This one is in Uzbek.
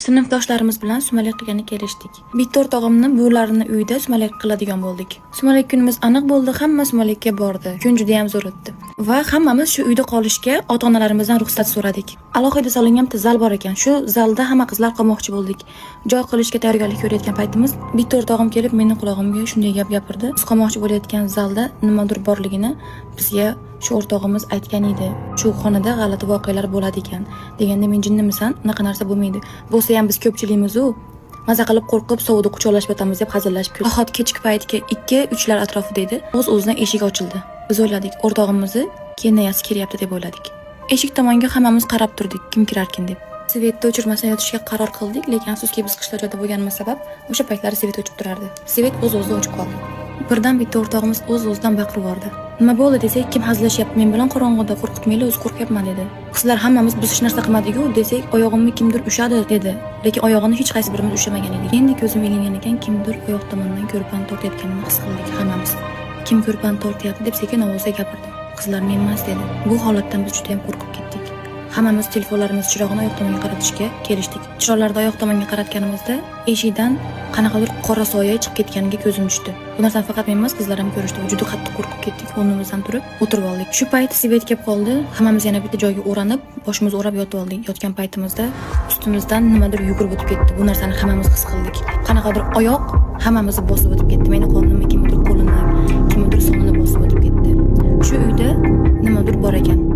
Sinfdoshlarimiz bilan sumalak qilgani kelishdik. Bitta o'rtog'imni buvlarini uyida sumalak qiladigan bo'ldik. Sumalak kunimiz aniq bo'ldi, hamma sumalakka bordi. Kun juda ham zo'r o'tdi. Va hammamiz shu uyda qolishga ota-onalarimizdan ruxsat so'radik. Alohida solingan bitta zal bor ekan. Shu zalda hamma qizlar qolmoqchi bo'ldik. Joy qilishga tayyorgarlik ko'rayotgan paytimiz bitta o'rtog'im kelib meni qulog'imga shunday gap gapirdi. Biz qolmoqchi bo'layotgan zalda nimadir borligini bizga shu o'rtog'imiz aytgan edi. Shu xonada g'alati voqealar bo'ladi ekan. Deganda men jinnimisan, unaqa narsa bo'lmaydi. Bo'lsa ham biz ko'pchiligimiz-u maza qilib qo'rqib sovda quchoqlashib yotamiz deb hazillashib kuldik. Nahot kechki paytga 2-3lar atrofida edi. O'z-o'zidan eshik ochildi. Biz o'yladik, o'rtog'imizni kenayasi kelyapti deb o'yladik. Eshik tomonga hammamiz qarab turdik, kim kirarkin deb. Svetni o'chirmasdan yotishga qaror qildik, lekin afsuski biz qishloq joyda bo'lganimiz sabab o'sha paytlari svet o'chib turardi. Svet o'z-o'zidan o'chib qoldi. Birdan bitta o'rtog'imiz o'z-o'zidan baqirib yubordi. Nima bo'ldi desak, kim hazillashyapti men bilan qorong'uda, qo'rqitmaylar, o'zi qo'rqyapman dedi. Qizlar hammamiz biz hech narsa qilmadik-ku desak, oyog'imni kimdir ushadi dedi. Lekin oyog'ini hech qaysi birimiz ushamagan edik. Endi ko'zim ilingan ekan, kimdir oyoq tomonidan ko'rpan tortayotganini his qildik hammamiz. Kim ko'rpan tortyapti deb sekin ovozda gapirdi. Qizlar men emas dedi. Bu holatdan biz juda ham qo'rqib ketdik. Hammamiz telefonlarimiz chirog'ini oyoq tomonga qaratishga kelishdik. Chiroqlarni oyoq tomonga qaratganimizda eshikdan qanaqadir qora soya chiqib ketganiga ko'zim tushdi. Bu narsani faqat men emas, qizlar ham ko'rishdi. Juda qattiq qo'rqib ketdik. O'rnimizdan turib o'tirib oldik. Shu payt svet kelib qoldi. Hammamiz yana bitta joyga o'ranib, boshimizni o'rab yotib oldik. Yotgan paytimizda ustimizdan nimadir yugurib o'tib ketdi. Bu narsani hammamiz his qildik. Qanaqadir oyoq hammamizni bosib o'tib ketdi. Meni qo'limni kimdir qo'lini, kimdir sonini bosib o'tib ketdi. Shu uyda nimadir bor ekan.